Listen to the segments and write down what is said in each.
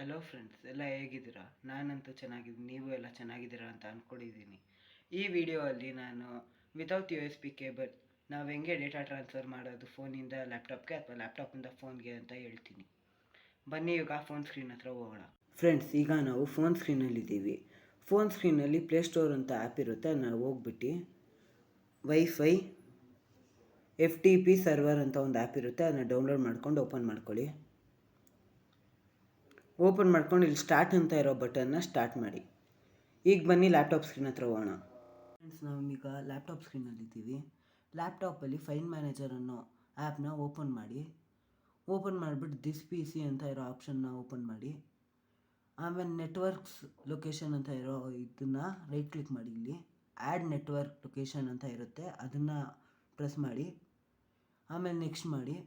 Hello friends, ಎಲ್ಲ ಹೇಗಿದ್ದೀರಾ? ನಾನಂತೂ ಚೆನ್ನಾಗಿದ್ದೀನಿ. ನೀವು ಎಲ್ಲ ಚೆನ್ನಾಗಿದ್ದೀರಾ ಅಂತ ಅಂದ್ಕೊಂಡಿದ್ದೀನಿ. ಈ ವಿಡಿಯೋಲ್ಲಿ ನಾನು ವಿತೌಟ್ USB ಕೇಬಲ್ ನಾವು ಹೆಂಗೆ ಡೇಟಾ ಟ್ರಾನ್ಸ್ಫರ್ ಮಾಡೋದು ಫೋನಿಂದ ಲ್ಯಾಪ್ಟಾಪ್ಗೆ ಅಥವಾ ಲ್ಯಾಪ್ಟಾಪಿಂದ ಫೋನ್ಗೆ ಅಂತ ಹೇಳ್ತೀನಿ. ಬನ್ನಿ ಈಗ ಫೋನ್ ಸ್ಕ್ರೀನ್ ಹತ್ರ ಹೋಗೋಣ. ಫ್ರೆಂಡ್ಸ್, ಈಗ ನಾವು ಫೋನ್ ಸ್ಕ್ರೀನಲ್ಲಿದ್ದೀವಿ. ಫೋನ್ ಸ್ಕ್ರೀನಲ್ಲಿ ಪ್ಲೇಸ್ಟೋರ್ ಅಂತ ಆ್ಯಪ್ ಇರುತ್ತೆ. ನಾವು ಹೋಗ್ಬಿಟ್ಟು ವೈಫೈ FTP ಸರ್ವರ್ ಅಂತ ಒಂದು ಆ್ಯಪ್ ಇರುತ್ತೆ. ಅದನ್ನು ಡೌನ್ಲೋಡ್ ಮಾಡ್ಕೊಂಡು ಓಪನ್ ಮಾಡ್ಕೊಳ್ಳಿ. ಓಪನ್ ಮಾಡ್ಕೊಂಡು ಇಲ್ಲಿ ಸ್ಟಾರ್ಟ್ ಅಂತ ಇರೋ ಬಟನ್ನ ಸ್ಟಾರ್ಟ್ ಮಾಡಿ. ಈಗ ಬನ್ನಿ ಲ್ಯಾಪ್ಟಾಪ್ ಸ್ಕ್ರೀನ್ ಹತ್ರ ಹೋಗೋಣ. ಫ್ರೆಂಡ್ಸ್, ನಾವೀಗ ಲ್ಯಾಪ್ಟಾಪ್ ಸ್ಕ್ರೀನಲ್ಲಿದ್ದೀವಿ. ಲ್ಯಾಪ್ಟಾಪಲ್ಲಿ ಫೈಲ್ ಮ್ಯಾನೇಜರ್ ಅನ್ನೋ ಆ್ಯಪ್ನ ಓಪನ್ ಮಾಡಿ. ಓಪನ್ ಮಾಡಿಬಿಟ್ಟು ದಿಸ್ PC ಅಂತ ಇರೋ ಆಪ್ಷನ್ನ ಓಪನ್ ಮಾಡಿ. ಆಮೇಲೆ ನೆಟ್ವರ್ಕ್ಸ್ ಲೊಕೇಶನ್ ಅಂತ ಇರೋ ಇದನ್ನು ರೈಟ್ ಕ್ಲಿಕ್ ಮಾಡಿ. ಇಲ್ಲಿ ಆ್ಯಡ್ ನೆಟ್ವರ್ಕ್ ಲೊಕೇಶನ್ ಅಂತ ಇರುತ್ತೆ, ಅದನ್ನು ಪ್ರೆಸ್ ಮಾಡಿ. ಆಮೇಲೆ ನೆಕ್ಸ್ಟ್ ಮಾಡಿ.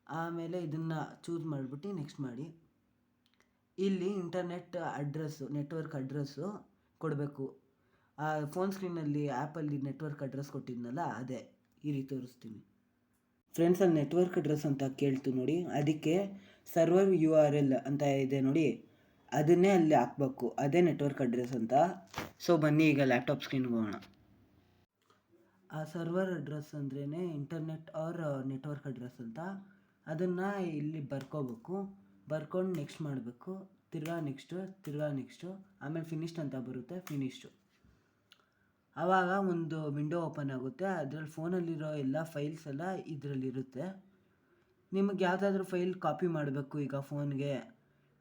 ಆಮೇಲೆ ಇದನ್ನು ಚೂಸ್ ಮಾಡಿಬಿಟ್ಟು ನೆಕ್ಸ್ಟ್ ಮಾಡಿ. ಇಲ್ಲಿ ಇಂಟರ್ನೆಟ್ ಅಡ್ರೆಸ್ಸು, ನೆಟ್ವರ್ಕ್ ಅಡ್ರೆಸ್ಸು ಕೊಡಬೇಕು. ಆ ಫೋನ್ ಸ್ಕ್ರೀನಲ್ಲಿ ಆ್ಯಪಲ್ಲಿ ನೆಟ್ವರ್ಕ್ ಅಡ್ರೆಸ್ ಕೊಟ್ಟಿದ್ನಲ್ಲ, ಅದೇ ಈ ರೀತಿ ತೋರಿಸ್ತೀನಿ. ಫ್ರೆಂಡ್ಸ್, ಅಲ್ಲಿ ನೆಟ್ವರ್ಕ್ ಅಡ್ರೆಸ್ ಅಂತ ಕೇಳ್ತು ನೋಡಿ, ಅದಕ್ಕೆ ಸರ್ವರ್ URL ಅಂತ ಇದೆ ನೋಡಿ, ಅದನ್ನೇ ಅಲ್ಲಿ ಹಾಕ್ಬೇಕು. ಅದೇ ನೆಟ್ವರ್ಕ್ ಅಡ್ರೆಸ್ ಅಂತ. ಸೊ ಬನ್ನಿ ಈಗ ಲ್ಯಾಪ್ಟಾಪ್ ಸ್ಕ್ರೀನ್ಗೆ ಹೋಗೋಣ. ಆ ಸರ್ವರ್ ಅಡ್ರೆಸ್ ಅಂದ್ರೇ ಇಂಟರ್ನೆಟ್ ಆರ್ ನೆಟ್ವರ್ಕ್ ಅಡ್ರೆಸ್ ಅಂತ. ಅದನ್ನು ಇಲ್ಲಿ ಬರ್ಕೋಬೇಕು. ಬರ್ಕೊಂಡು ನೆಕ್ಸ್ಟ್ ಮಾಡಬೇಕು. ತಿರ್ಗಾ ನೆಕ್ಸ್ಟು, ಆಮೇಲೆ ಫಿನಿಶ್ಡ್ ಅಂತ ಬರುತ್ತೆ, ಫಿನಿಶ್ಡು. ಆವಾಗ ಒಂದು ವಿಂಡೋ ಓಪನ್ ಆಗುತ್ತೆ. ಅದರಲ್ಲಿ ಫೋನಲ್ಲಿರೋ ಎಲ್ಲ ಫೈಲ್ಸ್ ಎಲ್ಲ ಇದರಲ್ಲಿರುತ್ತೆ. ನಿಮಗೆ ಯಾವುದಾದ್ರೂ ಫೈಲ್ ಕಾಪಿ ಮಾಡಬೇಕು ಈಗ ಫೋನ್ಗೆ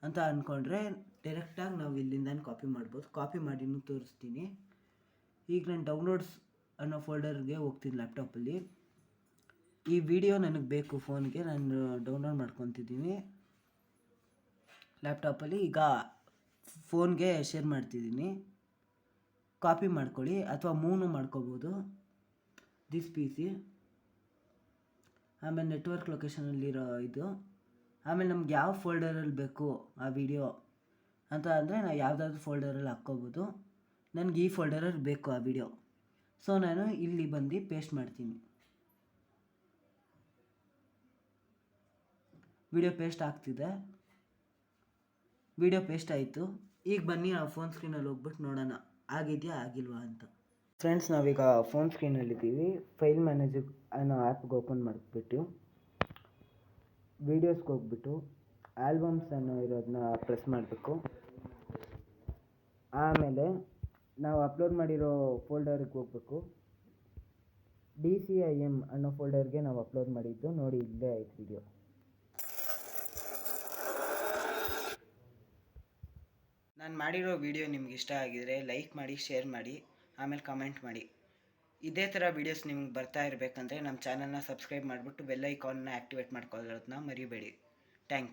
ಅಂತ ಅಂದ್ಕೊಂಡ್ರೆ ಡೈರೆಕ್ಟಾಗಿ ನಾವು ಇಲ್ಲಿಂದ ಕಾಪಿ ಮಾಡ್ಬೋದು. ಕಾಪಿ ಮಾಡಿನೂ ತೋರಿಸ್ತೀನಿ. ಈಗ ನಾನು ಡೌನ್ಲೋಡ್ಸ್ ಅನ್ನೋ ಫೋಲ್ಡರ್ಗೆ ಹೋಗ್ತೀನಿ ಲ್ಯಾಪ್ಟಾಪಲ್ಲಿ. ಈ ವಿಡಿಯೋ ನನಗೆ ಬೇಕು ಫೋನ್ಗೆ, ನಾನು ಡೌನ್ಲೋಡ್ ಮಾಡ್ಕೊತಿದ್ದೀನಿ ಲ್ಯಾಪ್ಟಾಪಲ್ಲಿ. ಈಗ ಫೋನ್ಗೆ ಶೇರ್ ಮಾಡ್ತಿದ್ದೀನಿ. ಕಾಪಿ ಮಾಡ್ಕೊಳ್ಳಿ ಅಥವಾ ಮೂವ್ನು ಮಾಡ್ಕೋಬೋದು. ದಿಸ್ PC, ಆಮೇಲೆ ನೆಟ್ವರ್ಕ್ ಲೊಕೇಶನಲ್ಲಿರೋ ಇದು. ಆಮೇಲೆ ನಮ್ಗೆ ಯಾವ ಫೋಲ್ಡರಲ್ಲಿ ಬೇಕು ಆ ವಿಡಿಯೋ ಅಂತ ಅಂದರೆ ನಾವು ಯಾವುದಾದ್ರೂ ಫೋಲ್ಡರಲ್ಲಿ ಹಾಕ್ಕೋಬೋದು. ನನಗೆ ಈ ಫೋಲ್ಡರಲ್ಲಿ ಬೇಕು ಆ ವಿಡಿಯೋ. ಸೊ ನಾನು ಇಲ್ಲಿ ಬಂದು ಪೇಸ್ಟ್ ಮಾಡ್ತೀನಿ. ವಿಡಿಯೋ ಪೇಸ್ಟ್ ಆಗ್ತಿದೆ. ವಿಡಿಯೋ ಪೇಸ್ಟ್ ಆಯಿತು. ಈಗ ಬನ್ನಿ ನಾವು ಫೋನ್ ಸ್ಕ್ರೀನಲ್ಲಿ ಹೋಗ್ಬಿಟ್ಟು ನೋಡೋಣ ಆಗಿದೆಯಾ ಆಗಿಲ್ವಾ ಅಂತ. ಫ್ರೆಂಡ್ಸ್, ನಾವೀಗ ಫೋನ್ ಸ್ಕ್ರೀನಲ್ಲಿದ್ದೀವಿ. ಫೈಲ್ ಮ್ಯಾನೇಜರ್ ಅನ್ನೋ ಆ್ಯಪ್ಗೆ ಓಪನ್ ಮಾಡಿಬಿಟ್ಟು ವೀಡಿಯೋಸ್ಗೆ ಹೋಗ್ಬಿಟ್ಟು ಆಲ್ಬಮ್ಸ್ ಅನ್ನೋ ಇರೋದನ್ನ ಪ್ರೆಸ್ ಮಾಡಬೇಕು. ಆಮೇಲೆ ನಾವು ಅಪ್ಲೋಡ್ ಮಾಡಿರೋ ಫೋಲ್ಡರ್ಗೆ ಹೋಗ್ಬೇಕು. DCIM ಅನ್ನೋ ಫೋಲ್ಡರ್ಗೆ ನಾವು ಅಪ್ಲೋಡ್ ಮಾಡಿದ್ದು ನೋಡಿ, ಇಲ್ಲೇ ಆಯ್ತು ವಿಡಿಯೋ. ನಾನು ಮಾಡಿರೋ ವಿಡಿಯೋ ನಿಮ್ಗೆ ಇಷ್ಟ ಆಗಿದರೆ ಲೈಕ್ ಮಾಡಿ, ಶೇರ್ ಮಾಡಿ, ಆಮೇಲೆ ಕಮೆಂಟ್ ಮಾಡಿ. ಇದೇ ಥರ ವೀಡಿಯೋಸ್ ನಿಮ್ಗೆ ಬರ್ತಾ ಇರಬೇಕಂದ್ರೆ ನಮ್ಮ ಚಾನಲ್ನ ಸಬ್ಸ್ಕ್ರೈಬ್ ಮಾಡಿಬಿಟ್ಟು ಬೆಲ್ ಐಕಾನ್ನ ಆ್ಯಕ್ಟಿವೇಟ್ ಮಾಡ್ಕೊಳ್ಳೋದನ್ನ ಮರಿಬೇಡಿ. Thank you.